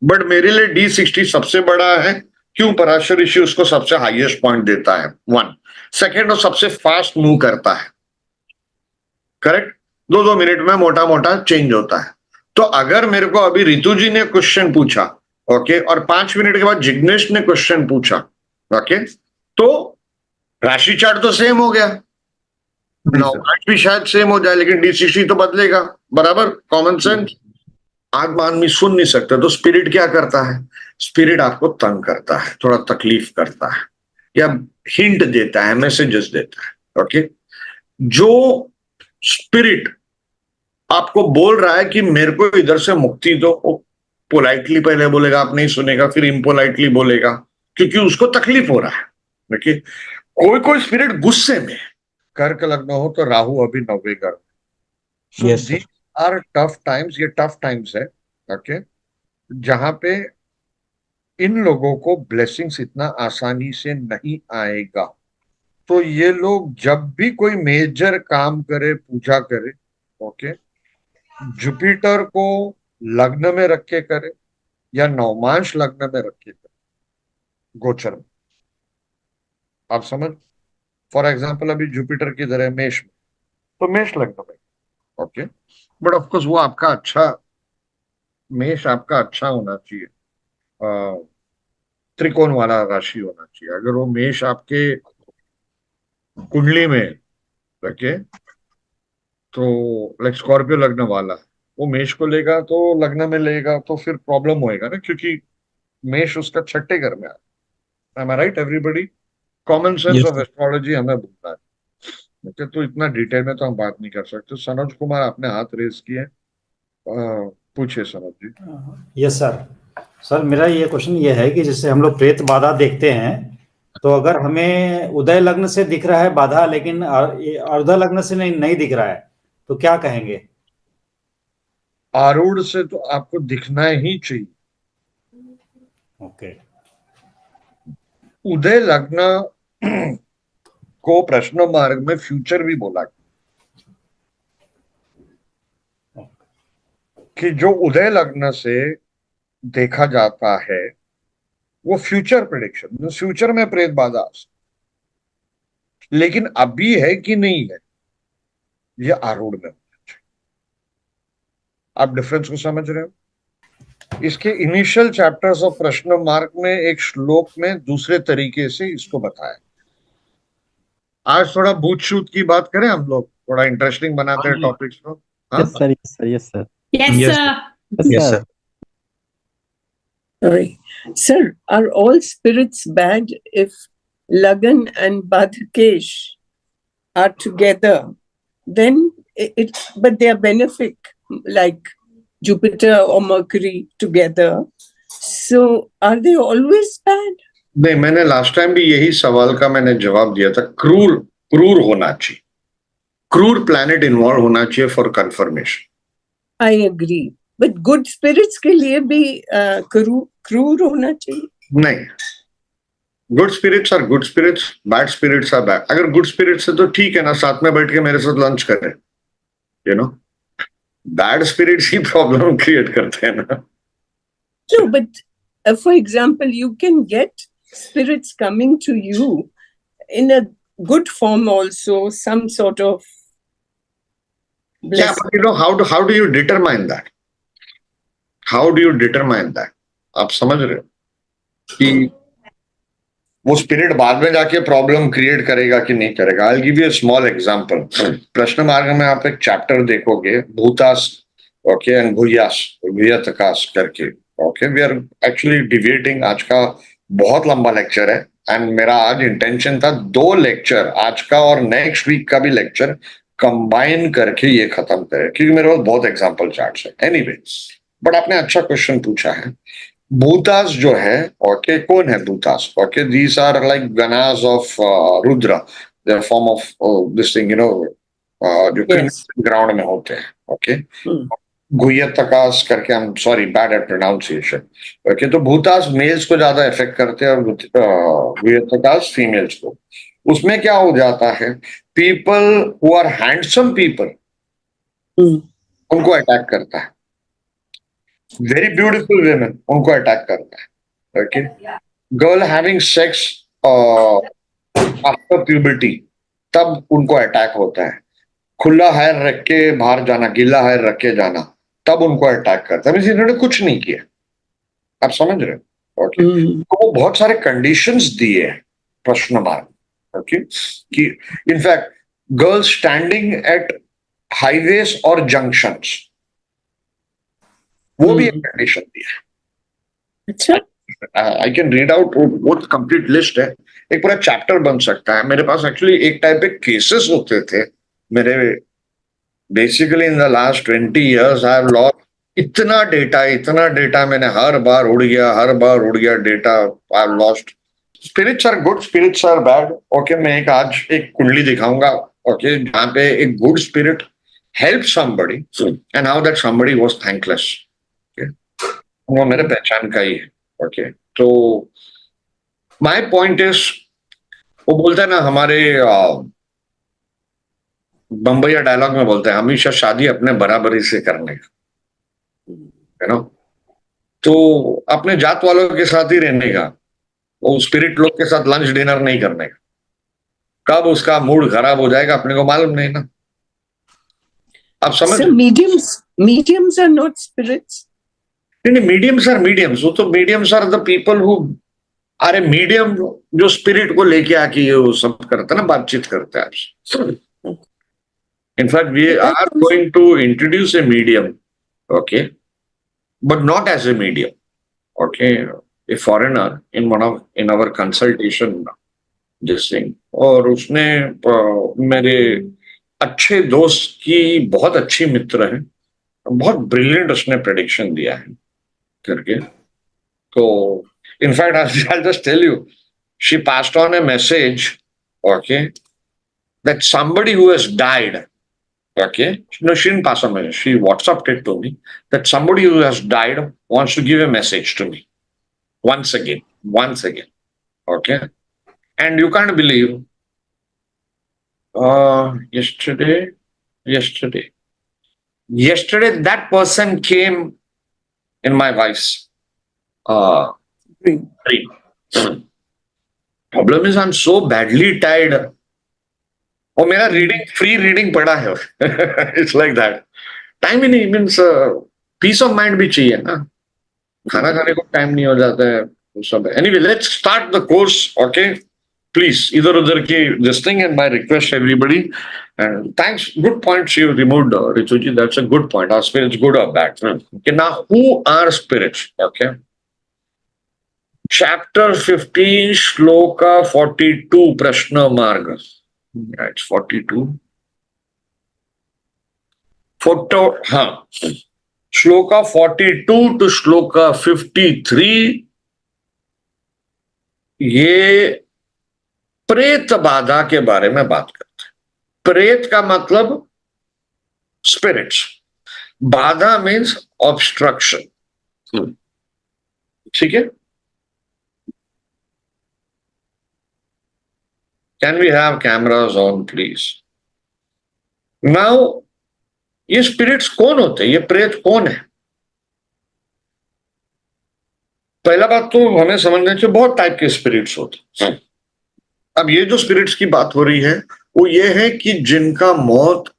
But मेरे लिए D60 सबसे बड़ा है। क्यों? पराशर ऋषि उसको सबसे हाईएस्ट पॉइंट देता है, 1। सेकेंड, वो सबसे फास्ट मूव करता है, करेक्ट। 2-2 मिनट में मोटा मोटा चेंज होता है। तो अगर मेरे को अभी रितु जी ने क्वेश्चन पूछा, ओके, और 5 मिनट के बाद जिग्नेश ने क्वेश्चन पूछा, ओके, तो राशि चार्ट तो सेम हो गया, नौभाष भी शायद सेम हो जाए, लेकिन D60 तो बदलेगा, बराबर, कॉमन सेंस। आत्मा आदमी सुन नहीं सकता, तो स्पिरिट क्या करता है? स्पिरिट आपको तंग करता है, थोड़ा तकलीफ करता है, या हिंट देता है, मैसेजेस देता है, ओके। जो स्पिरिट आपको बोल रहा है कि मेरे को इधर से मुक्ति दो, वो पोलाइटली पहले बोलेगा, आप नहीं सुनेगा, फिर इम्पोलाइटली बोलेगा, क्योंकि उसको तकलीफ हो रहा है। देखिए, कोई कोई स्पिरिट गुस्से में, कर्क लग्न हो तो राहु अभी 90 घर, so these are tough times, ये टफ टाइम्स है, ओके, जहां पे इन लोगों को ब्लेसिंग्स इतना आसानी से नहीं आएगा। तो ये लोग जब भी कोई मेजर काम करे, पूजा करे, ओके, जुपिटर को लग्न में रख के करे या नवमांश लग्न में रख के करे, गोचर में। आप समझ, फॉर एग्जाम्पल अभी जुपिटर किधर है? मेष में, तो मेष लग्न में, ओके। बट ऑफकोर्स वो आपका अच्छा, मेष आपका अच्छा होना चाहिए, त्रिकोण वाला राशि होना चाहिए। अगर वो मेष आपके कुंडली में रखे, तो लाइक स्कॉर्पियो लग्न वाला, वो मेष को लेगा तो लग्न में लेगा, तो फिर प्रॉब्लम होएगा ना, क्योंकि मेष उसका छठे घर में आ। Am I right everybody? Common sense of astrology हमें भूलना है, ओके। तो इतना डिटेल में तो हम बात नहीं कर सकते। सनोज कुमार, आपने हाथ रेज किए, पूछिए Sanoj ji. Yes sir. Sir मेरा ये क्वेश्चन ये है कि जैसे हम लोग प्रेत बाधा देखते हैं, तो अगर हमें उदय लग्न से दिख रहा है बाधा, लेकिन अर्ध लग्न से नहीं दिख रहा है, तो क्या कहेंगे? आरूढ़ से तो आपको दिखना ही चाहिए। ओके। उदय लग्न को प्रश्न मार्ग में फ्यूचर भी बोला कि जो उदय लग्न से देखा जाता है वो फ्यूचर प्रेडिक्शन, फ्यूचर में प्रेत बाधा, लेकिन अभी है कि नहीं है, ये आरूढ़ में। आप डिफरेंस को समझ रहे हो? इसके इनिशियल चैप्टर्स ऑफ प्रश्न मार्क में एक श्लोक में दूसरे तरीके से इसको बताया। आज थोड़ा भूत शूत की बात करें हम लोग, थोड़ा इंटरेस्टिंग बनाते हैं टॉपिक्स को। हाँ? Yes, sir. Yes, sir. Yes, sir. Yes, Yes, sir. Yes, sir. Sorry. Sir, are all spirits bad if Lagan and Badhakesh are together? Then but they are benefic, like Jupiter or Mercury together. So are they always bad? नहीं, मैंने last time भी यही सवाल का मैंने जवाब दिया था। क्रूर, क्रूर होना चाहिए, क्रूर प्लैनेट इन्वॉल्व होना चाहिए for confirmation. I agree. But good spirits के लिए भी क्रूर होना चाहिए? नहीं, good spirits are good spirits, bad spirits are bad. अगर गुड स्पिरिट्स है तो ठीक है ना, साथ में बैठ के मेरे साथ लंच करें, यू नो। बैड स्पिरिट्स ही प्रॉब्लम क्रिएट करते हैं ना। No, but for example, you can get spirits coming to you in a good form also, some sort of blessing. Yeah, but you know, how do you determine that? How do you determine that? आप समझ रहे हो कि वो spirit बाद में जाके problem create करेगा कि नहीं करेगा? I give you a small example. प्रश्न मार्ग में आप एक चैप्टर देखोगे, भूतास, ओके, एंड भूयास, भूयतकास करके, okay. We are actually debating, आज का बहुत लंबा लेक्चर है, एंड मेरा आज इंटेंशन था 2 लेक्चर, आज का और नेक्स्ट वीक का भी लेक्चर कंबाइन करके ये खत्म करें, क्योंकि मेरे पास बहुत एग्जाम्पल चार्ट्स है। एनीवे, बट आपने अच्छा क्वेश्चन पूछा है। भूतास जो है, ओके, कौन है भूतास? ओके, दीज आर लाइक गणास of Rudra, they form of this thing, you know, जो ग्राउंड में होते हैं, ओके। गुह्यतकास करके, I am sorry, bad at pronunciation, okay. तो भूतास मेल्स को ज्यादा इफेक्ट करते हैं और गुह्यतकास फीमेल्स को। उसमें क्या हो जाता है, people who are handsome people, उनको अटैक करता है। वेरी ब्यूटीफुल वेमेन, उनको अटैक करता है। Okay, girl having sex after puberty, तब उनको अटैक होता है। खुला हायर रख के बाहर जाना, गीला हायर रख के जाना, तब उनको अटैक करता है। मींस इन्होंने कुछ नहीं किया, आप समझ रहे हो? ओके, तो वो बहुत सारे कंडीशंस दिए हैं, प्रश्न मार्क। ओके, कि in fact girls standing at highways और जंक्शंस, वो भी एक कंडीशन दिया है। अच्छा, आई कैन रीड आउट, वो कंप्लीट लिस्ट है, एक पूरा चैप्टर बन सकता है। मेरे पास एक्चुअली एक टाइप के केसेस होते थे मेरे, basically in the last 20 years I have lost इतना डेटा मैंने हर बार उड़ गया data, I have lost. Spirits are good, spirits are bad. Okay, मैं आज एक कुंडली दिखाऊंगा, ओके, जहां पे एक good spirit help somebody and how that somebody was thankless. वो मेरे पहचान का ही है। ओके, तो माय पॉइंट इज, वो बोलते हैं ना हमारे बम्बईया डायलॉग में बोलते हैं, हमेशा शादी अपने बराबरी से करने का, है ना। तो अपने जात वालों के साथ ही रहने का, वो स्पिरिट लोग के साथ लंच डिनर नहीं करने का। कब उसका मूड खराब हो जाएगा अपने को मालूम नहीं ना, आप समझ। so mediums are not spirits. नहीं, मीडियम्स आर मीडियम्स, वो तो mediums are the people who are a medium, जो स्पिरिट को लेके आके ये वो सब करता है ना, बातचीत करता है आपसे। In fact we are going to introduce a medium, okay, but not as a medium. Okay, a foreigner in our consultation this thing, और उसने मेरे अच्छे दोस्त की बहुत अच्छी मित्र है, बहुत ब्रिलियंट उसने प्रेडिक्शन दिया है करके। तो in fact I'll just tell you, she passed on a message, okay, that somebody who has died, okay, no, she didn't pass on message, she WhatsApped it to me, that somebody who has died wants to give a message to me once again, okay. And you can't believe, yesterday that person came in my wife's dream. Problem is I'm so badly tired, और मेरा free reading पड़ा है। It's like that, time ही नहीं, means piece of mind भी चाहिए ना, खाना खाने को टाइम नहीं हो जाता है, वो सब है। Anyway, let's start the course, okay, please इधर उधर की this thing, and my request everybody, and thanks, good points you removed Ritu ji, that's a good point. Are spirits good और bad? Okay, now who are spirits? Okay, chapter 15 shloka 42 Prashna मार्ग, it's 42 photo, हाँ, shloka 42 to shloka 53, ये प्रेत बाधा के बारे में बात करते हैं। प्रेत का मतलब स्पिरिट्स, बाधा मीन्स ऑब्स्ट्रक्शन, ठीक है। Can we have cameras on, please? Now, ये स्पिरिट्स कौन होते हैं? ये प्रेत कौन है? पहला बात तो हमें समझना चाहिए, बहुत टाइप के स्पिरिट्स होते हैं। अब ये जो स्पिरिट्स की बात हो रही है, वो ये है कि जिनका मौत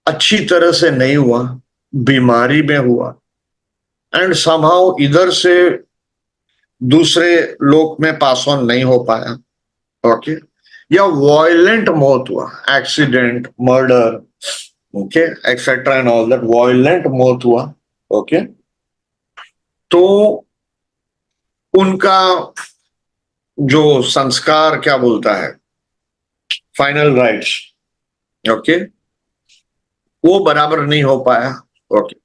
अच्छी तरह से नहीं हुआ, बीमारी में हुआ, एंड समहाउ इधर से दूसरे लोक में पास ऑन नहीं हो पाया, ओके, या वायलेंट मौत हुआ, accident, murder, okay, etcetera and all that, violent मौत हुआ, ओके, तो उनका जो संस्कार क्या बोलता है, फाइनल राइट्स, ओके, वो बराबर नहीं हो पाया, ओके।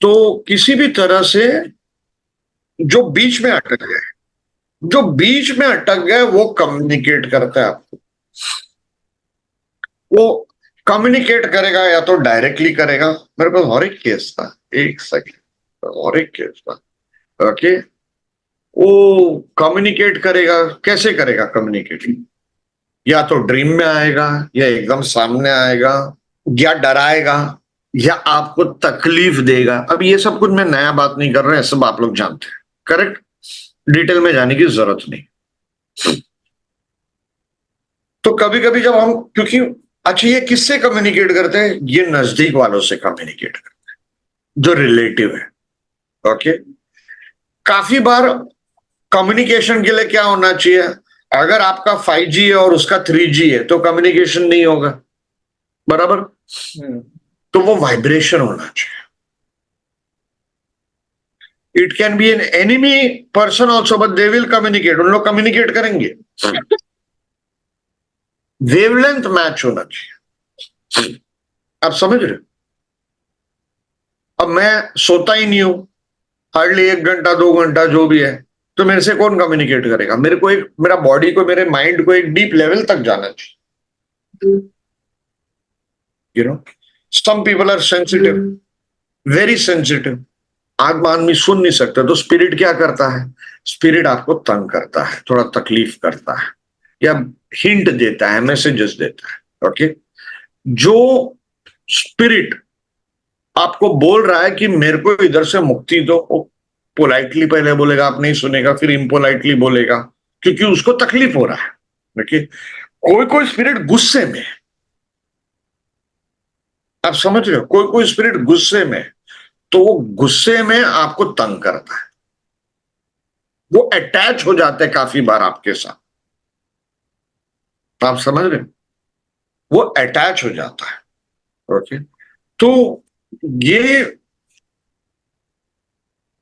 तो किसी भी तरह से जो बीच में अटक गए, वो कम्युनिकेट करता है आपको। वो कम्युनिकेट करेगा या तो डायरेक्टली करेगा, मेरे पास और एक केस था, एक सेकंड, और एक केस था, ओके। वो कम्युनिकेट करेगा, कैसे करेगा कम्युनिकेट? या तो ड्रीम में आएगा, या एकदम सामने आएगा, या डराएगा, या आपको तकलीफ देगा। अब ये सब कुछ मैं नया बात नहीं कर रहा है, सब आप लोग जानते हैं, करेक्ट, डिटेल में जाने की जरूरत नहीं। तो कभी कभी जब हम, क्योंकि अच्छा ये किससे कम्युनिकेट करते हैं, ये नजदीक वालों से कम्युनिकेट करते हैं जो रिलेटिव है। ओके, काफी बार कम्युनिकेशन के लिए क्या होना चाहिए, अगर आपका 5G है और उसका 3G है तो कम्युनिकेशन नहीं होगा, बराबर, तो वो वाइब्रेशन होना चाहिए। It can be an enemy person also but they will communicate, उन लोग कम्युनिकेट करेंगे। वेवलेंथ मैच होना चाहिए, आप समझ रहे हो। अब मैं सोता ही नहीं हूं हार्डली 1 घंटा 2 घंटा जो भी है, तो मेरे से कौन कम्युनिकेट करेगा। मेरे को एक, मेरा बॉडी को, मेरे माइंड को एक डीप लेवल तक जाना चाहिए। You know, some people are sensitive, very sensitive, आदमी सुन नहीं सकता, तो स्पिरिट क्या करता है, स्पिरिट आपको तंग करता है, थोड़ा तकलीफ करता है, या हिंट देता है, मैसेजेस देता है। ओके, जो स्पिरिट आपको बोल रहा है कि मेरे को इधर से मुक्ति दो, वो पोलाइटली पहले बोलेगा, आप नहीं सुनेगा, फिर इम्पोलाइटली बोलेगा, क्योंकि उसको तकलीफ हो रहा है। देखिए, कोई कोई स्पिरिट गुस्से में, आप समझ रहे हो, कोई कोई स्पिरिट गुस्से में, तो वो गुस्से में आपको तंग करता है, वो अटैच हो जाते हैं काफी बार आपके साथ, आप समझ रहे हो, वो अटैच हो जाता है। ओके, तो ये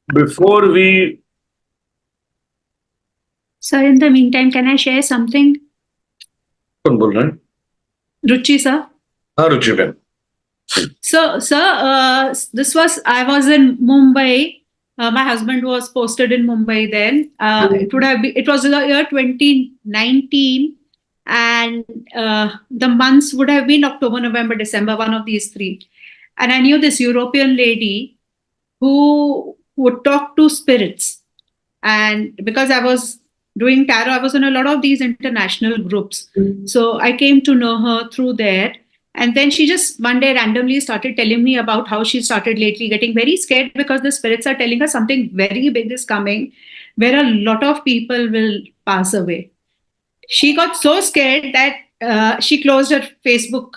before we, Sir, in the meantime, can I share something? कौन बोल रहे हैं? Ruchi, sir. हाँ रुचि बहन, So, sir, I was in Mumbai. My husband was posted in Mumbai then. It was the year 2019, and the months would have been October, November, December, one of these three. And I knew this European lady who would talk to spirits. And because I was doing tarot, I was in a lot of these international groups. So I came to know her through there. And then she just one day randomly started telling me about how she started lately getting very scared because the spirits are telling her something very big is coming, where a lot of people will pass away. She got so scared that she closed her Facebook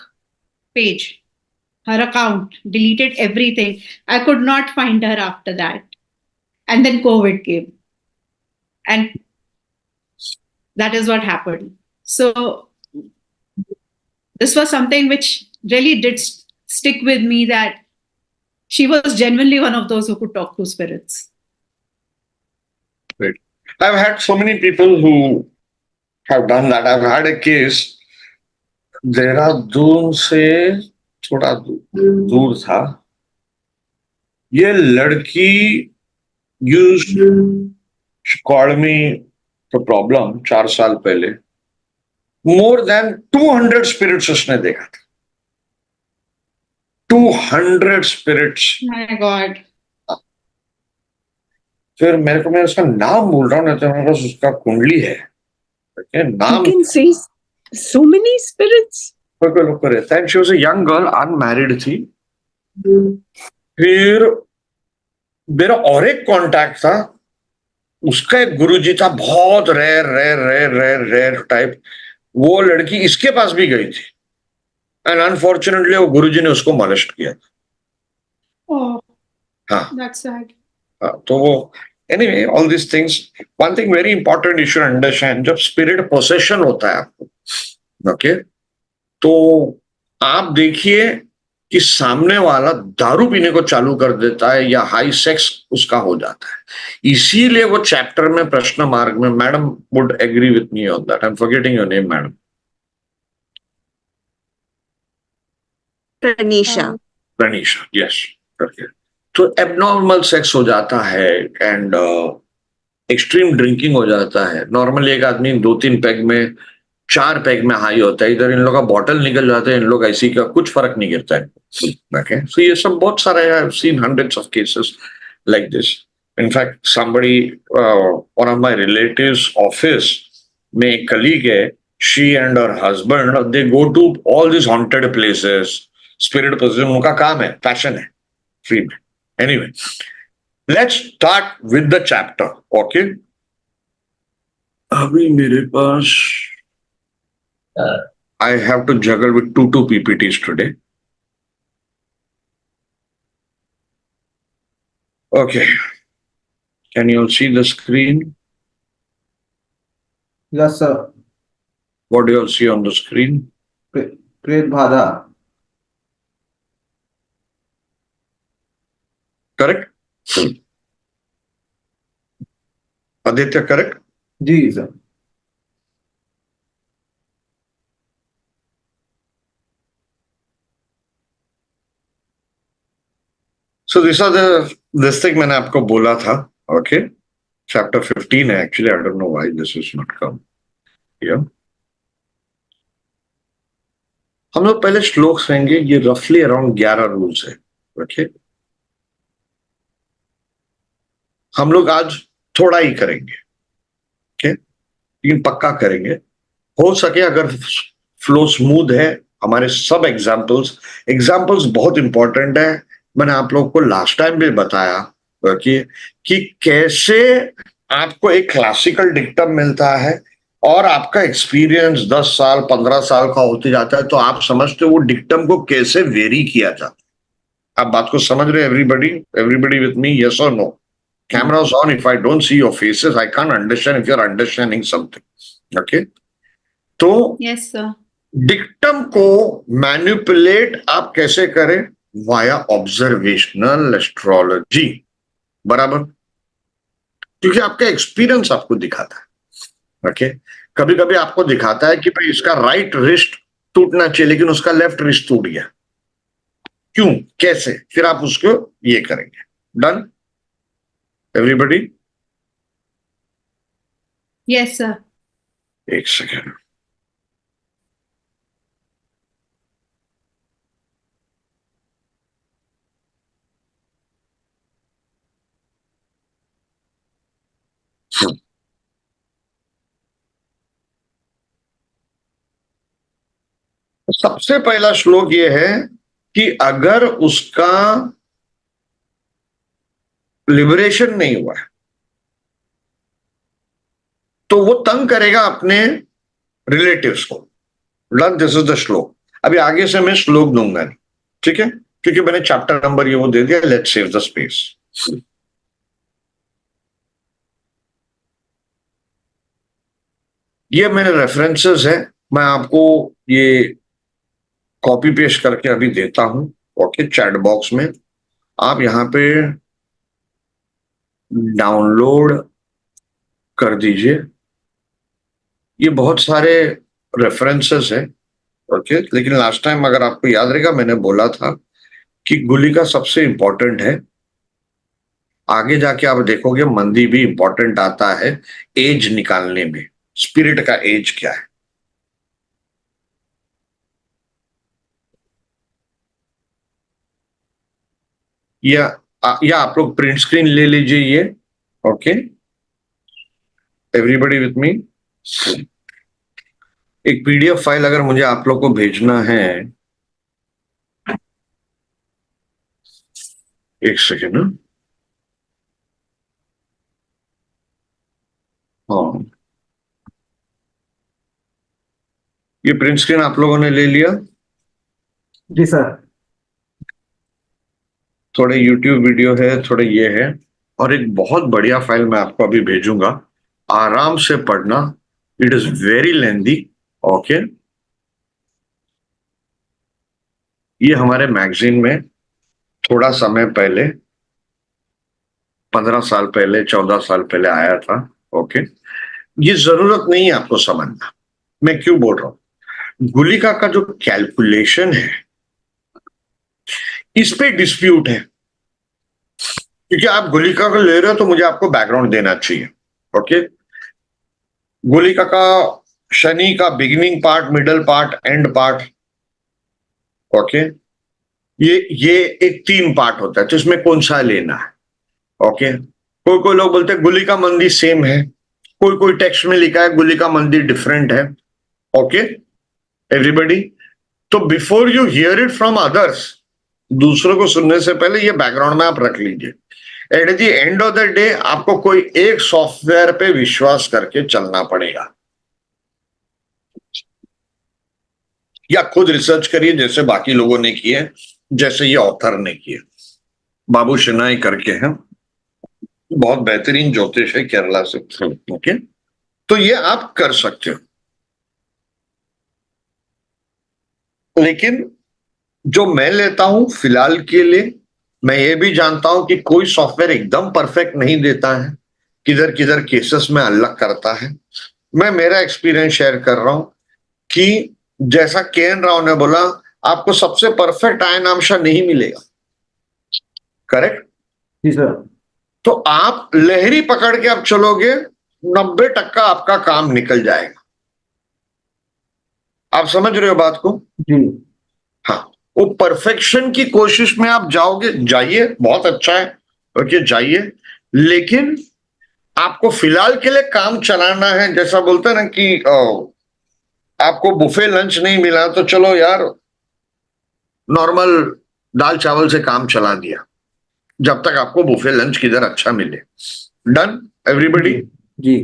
page, her account, deleted everything. I could not find her after that. And then COVID came. And that is what happened. So this was something which really did stick with me, that she was genuinely one of those who could talk to spirits. I've had so many people who have done that. I've had a case, Dehradun से थोड़ा दूर था, ये लड़की used called me for problem 4 साल पहले, more than 200 spirits उसने देखा था, 200 spirits. My God. फिर मेरे को, मैं उसका नाम बोल रहा हूँ, नहीं तो मेरे पास उसका कुंडली है, नाम You can see so many spirits. कोई कोई लोग को रहता है। She was a young girl, unmarried थी। फिर मेरा और एक कॉन्टैक्ट था, उसका एक गुरुजी था, बहुत रेयर टाइप, वो लड़की इसके पास भी गई थी, एंड अनफॉर्चुनेटली वो गुरुजी ने उसको मॉलेस्ट किया था। Oh, हाँ, that's sad. तो वो, anyway, all this things, one thing very important you should understand, जब स्पिरिट पोसेशन होता है आपको, ओके, तो आप देखिए कि सामने वाला दारू पीने को चालू कर देता है या हाई सेक्स उसका हो जाता है। इसीलिए वो चैप्टर में प्रश्न मार्ग में, madam would agree with me on that, I am forgetting your name madam, Pranisha, yes, तो एबनॉर्मल सेक्स हो जाता है एंड एक्सट्रीम ड्रिंकिंग हो जाता है। नॉर्मली एक आदमी 2-3 पैग में, 4 पैग में हाई होता है, इधर इन लोग का बॉटल निकल जाता है, इन लोग ऐसी का कुछ फर्क नहीं गिरता है। ओके, सो ये सब बहुत सारा है, I have seen hundreds of cases like this. In fact somebody, one of my relatives office में एक कलीग है, she and her husband, they go to all this haunted places, spirit position उनका काम है, पैशन है फ्री में. Anyway, let's start with the chapter. Okay, अभी मेरे पास I have to juggle with two PPTs today. Okay, can you all see the screen? Yes, sir. What do you all see on the screen? Great Bhada. Correct? Aditya, correct? Ji, sir. So these are this thing मैंने आपको बोला था. Okay, chapter 15 है actually. I don't know why this is not come here. हम लोग पहले श्लोक कहेंगे. ये रफली अराउंड 11 रूल्स है. ओके, हम लोग आज थोड़ा ही करेंगे. ओके, लेकिन पक्का करेंगे. हो सके अगर फ्लो स्मूथ है, हमारे सब एग्जाम्पल्स बहुत इंपॉर्टेंट है. मैंने आप लोग को लास्ट टाइम भी बताया कि कैसे आपको एक क्लासिकल डिक्टम मिलता है और आपका एक्सपीरियंस 10 साल 15 साल का होते जाता है, तो आप समझते हो वो डिक्टम को कैसे वेरी किया जाता है. आप बात को समझ रहे? Everybody with me? यस और no? Camera is on. If I don't see your faces, I can't understand if you're understanding something. Okay? तो Yes, sir. डिक्टम को मैनिपुलेट आप कैसे करें? Via observational astrology. बराबर? क्योंकि आपका एक्सपीरियंस आपको दिखाता है. ओके, कभी कभी आपको दिखाता है कि भाई इसका राइट रिस्ट टूटना चाहिए लेकिन उसका लेफ्ट रिस्ट टूट गया. क्यों, कैसे? फिर आप उसको ये करेंगे. डन? Everybody? Yes, sir. एक सेकेंड. सबसे पहला श्लोक ये है कि अगर उसका लिबरेशन नहीं हुआ है तो वो तंग करेगा अपने रिलेटिव्स को. डन? दिस इज द श्लोक. अभी आगे से मैं श्लोक दूंगा नहीं, ठीक है, क्योंकि मैंने चैप्टर नंबर ये वो दे दिया. Let's save the space. ये मेरे रेफरेंसेस है. मैं आपको ये कॉपी पेस्ट करके अभी देता हूं. ओके, चैट बॉक्स में आप यहां पे डाउनलोड कर दीजिए. ये बहुत सारे रेफरेंसेस है. ओके, लेकिन लास्ट टाइम अगर आपको याद रहेगा मैंने बोला था कि गुलिका सबसे इंपॉर्टेंट है. आगे जाके आप देखोगे मंदी भी इंपॉर्टेंट आता है एज निकालने में. स्पिरिट का एज क्या है? या आप लोग प्रिंट स्क्रीन ले लीजिए ये. Okay, everybody with me? एक पीडीएफ फाइल अगर मुझे आप लोग को भेजना है, एक सेकेंड. हाँ, ये प्रिंट स्क्रीन आप लोगों ने ले लिया? जी सर. थोड़े YouTube वीडियो है, थोड़े ये है, और एक बहुत बढ़िया फाइल मैं आपको अभी भेजूंगा. आराम से पढ़ना. It is very lengthy. Okay, ये हमारे मैगजीन में थोड़ा समय पहले 15 साल पहले 14 साल पहले आया था. ओके, ये जरूरत नहीं है आपको समझना. मैं क्यों बोल रहा हूं? गुलिका का जो कैलकुलेशन है इस पे डिस्प्यूट है. क्योंकि आप गुलिका को ले रहे हो तो मुझे आपको बैकग्राउंड देना चाहिए. ओके, गुलिका का शनि का beginning part, middle part, and part. Okay, ये एक 3 पार्ट होता है. तो इसमें कौन सा लेना है? ओके, कोई लोग बोलते हैं गुलिका मंदी सेम है, कोई टेक्स्ट में लिखा है गुलिका मंदी डिफरेंट है. ओके एवरीबडी, तो before you here it from others, दूसरों को सुनने से पहले ये बैकग्राउंड में आप रख लीजिए. At the end of the day आपको कोई एक सॉफ्टवेयर पे विश्वास करके चलना पड़ेगा, या खुद रिसर्च करिए जैसे बाकी लोगों ने किए, जैसे ये ऑथर ने किए. बाबू शेनाई करके हैं, बहुत बेहतरीन ज्योतिष है केरला से. ओके, तो ये आप कर सकते हो. लेकिन जो मैं लेता हूं फिलहाल के लिए, मैं ये भी जानता हूं कि कोई सॉफ्टवेयर एकदम परफेक्ट नहीं देता है, किधर किधर केसेस में अलग करता है. मैं मेरा एक्सपीरियंस शेयर कर रहा हूं कि जैसा के.एन. राव ने बोला, आपको सबसे परफेक्ट आयनांशा नहीं मिलेगा. करेक्ट. जी सर. तो आप लहरी पकड़ के आप चलोगे, 90% आपका काम निकल जाएगा. आप समझ रहे हो बात को? जी. हाँ, वो परफेक्शन की कोशिश में आप जाओगे, जाइए, बहुत अच्छा है. ओके, जाइए, लेकिन आपको फिलहाल के लिए काम चलाना है. जैसा बोलते हैं ना कि आपको बुफे लंच नहीं मिला तो चलो यार नॉर्मल दाल चावल से काम चला दिया, जब तक आपको बुफे लंच किधर अच्छा मिले. Done everybody? जी.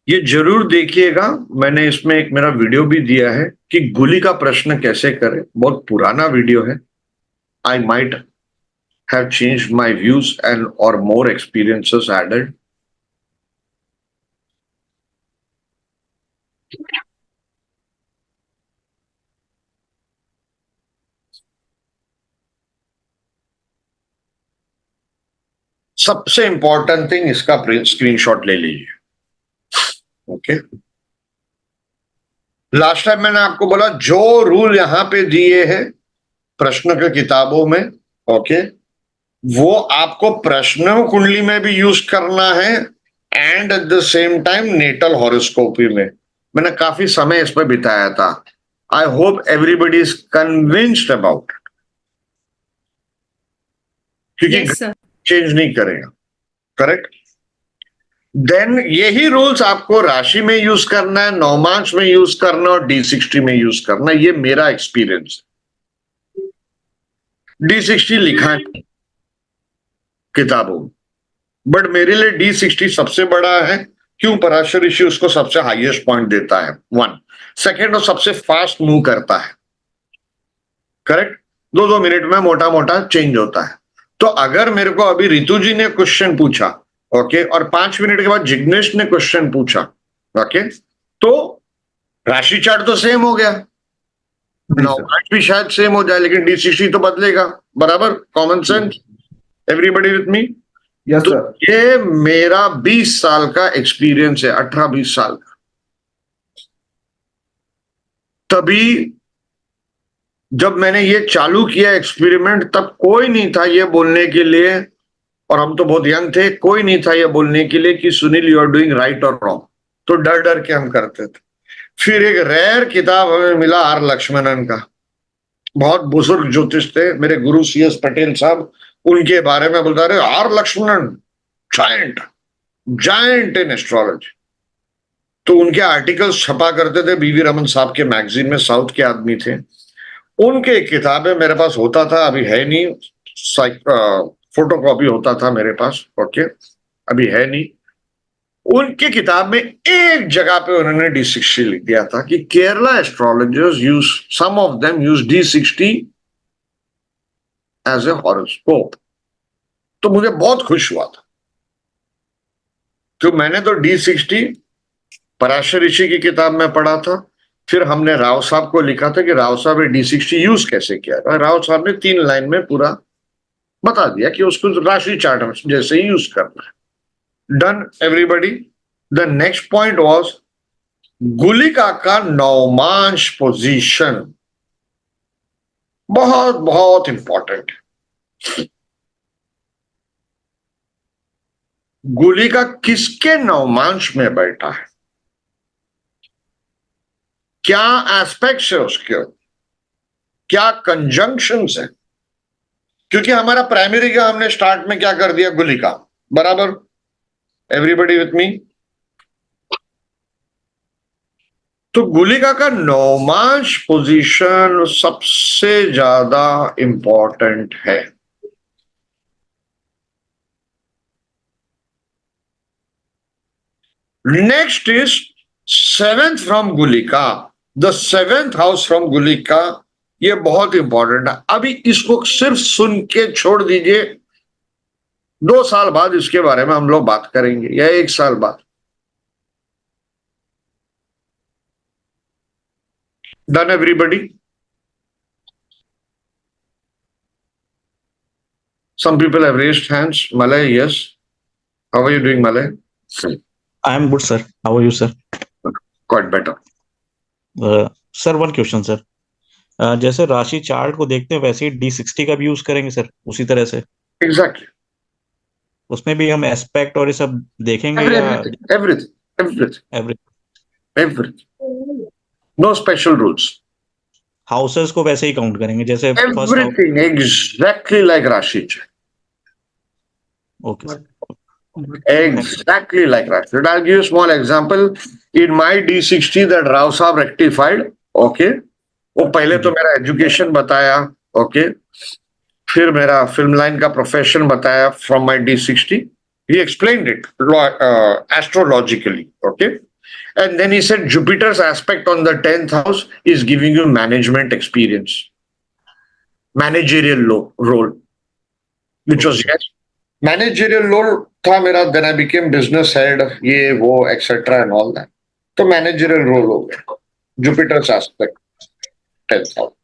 ये जरूर देखिएगा, मैंने इसमें एक मेरा वीडियो भी दिया है कि गुली का प्रश्न कैसे करें. बहुत पुराना वीडियो है. I might have changed my views and और मोर एक्सपीरियंसेस एडेड. सबसे इंपॉर्टेंट थिंग, इसका स्क्रीनशॉट ले लीजिए. ओके, लास्ट टाइम मैंने आपको बोला जो रूल यहां पे दिए हैं प्रश्न के किताबों में, ओके, वो आपको प्रश्न कुंडली में भी यूज करना है and at the same time natal horoscopy में. मैंने काफी समय इस पर बिताया था. I hope everybody is convinced about, क्योंकि Yes, sir. चेंज नहीं करेगा. करेक्ट. देन यही रूल्स आपको राशि में यूज करना है, नवमांश में यूज करना और D60 में यूज करना. ये मेरा एक्सपीरियंस है. D60 लिखा है किताबों में, बट मेरे लिए D60 सबसे बड़ा है. क्यों? पराशर ऋषि उसको सबसे हाईएस्ट पॉइंट देता है. 1. सेकेंड, वो सबसे फास्ट मूव करता है. करेक्ट. 2-2 मिनट में मोटा मोटा चेंज होता है. तो अगर मेरे को अभी रितु जी ने क्वेश्चन पूछा, ओके, और 5 मिनट के बाद जिग्नेश ने क्वेश्चन पूछा, ओके, तो राशि चार्ट तो सेम हो गया, नवमांश भी शायद सेम हो जाए, लेकिन D60 तो बदलेगा. बराबर? Common sense. Everybody with me? Yes तो सर. ये मेरा 20 साल का एक्सपीरियंस है, 18-20 साल का. तभी जब मैंने ये चालू किया एक्सपेरिमेंट, तब कोई नहीं था ये बोलने के लिए, और हम तो बहुत यंग थे, कोई नहीं था ये बोलने के लिए कि Sunil you are doing right और रॉन्ग. तो डर डर के हम करते थे. फिर एक रेयर किताब हमें मिला आर लक्ष्मणन का. बहुत बुजुर्ग ज्योतिष थे मेरे गुरु CS पटेल साहब, उनके बारे में बोलता रहे R Lakshmanan giant, giant in astrology. तो उनके आर्टिकल्स छपा करते थे BV रमन साहब के मैगजीन में. साउथ के आदमी थे. उनके किताबें मेरे पास होता था, अभी है नहीं. फोटोकॉपी होता था मेरे पास, ओके, अभी है नहीं. उनकी किताब में एक जगह पे उन्होंने D60 लिख दिया था कि Kerala astrologers use, some of them use D60 as a horoscope. तो मुझे बहुत खुश हुआ था. तो मैंने तो D60 पराशर ऋषि की किताब में पढ़ा था. फिर हमने राव साहब को लिखा था कि राव साहब ने D60 यूज कैसे किया. राव साहब ने 3 लाइन में पूरा बता दिया कि उसको राशि चार्ट जैसे ही यूज करना है. Done everybody? The next point was गुलिका का नवमांश पोजीशन. बहुत बहुत इंपॉर्टेंट है. गुलिका किसके नवमांश में बैठा है, क्या एस्पेक्ट्स है उसके, क्या कंजंक्शंस है. क्योंकि हमारा प्राइमरी का हमने स्टार्ट में क्या कर दिया, गुलिका. बराबर? Everybody with me? तो गुलिका का नौमांश पोजीशन सबसे ज्यादा इंपॉर्टेंट है. नेक्स्ट इज 7th फ्रॉम गुलिका. द 7th हाउस फ्रॉम गुलिका, ये बहुत इंपॉर्टेंट है. अभी इसको सिर्फ सुन के छोड़ दीजिए. 2 साल बाद इसके बारे में हम लोग बात करेंगे, या 1 साल बाद. Done, everybody? Some people have raised hands. Malay, yes. How are you doing, Malay? I am good, sir. How are you, sir? Quite better. Sir, one question, sir. जैसे राशि चार्ट को देखते हैं वैसे ही D60 का भी यूज करेंगे sir, उसी तरह से Exactly. उसमें भी हम एस्पेक्ट और ये सब देखेंगे या Everything. Every No special rules. Houses को वैसे ही काउंट करेंगे जैसे first Everything exactly like Rashi chart. Okay sir. Exactly like Rashi. I'll give you a small example. In my D60 that Rao Saab rectified, okay. वो पहले तो मेरा education बताया, okay. फिर मेरा फिल्म लाइन का प्रोफेशन बताया from my D60. He explained it astrologically, okay. And then he said Jupiter's aspect on the 10th house is giving you management experience, managerial role, which was yes. Managerial role tha mera, then I became business head, ye wo etc. and all that. So managerial role ho gaya. Jupiter's aspect 10th house.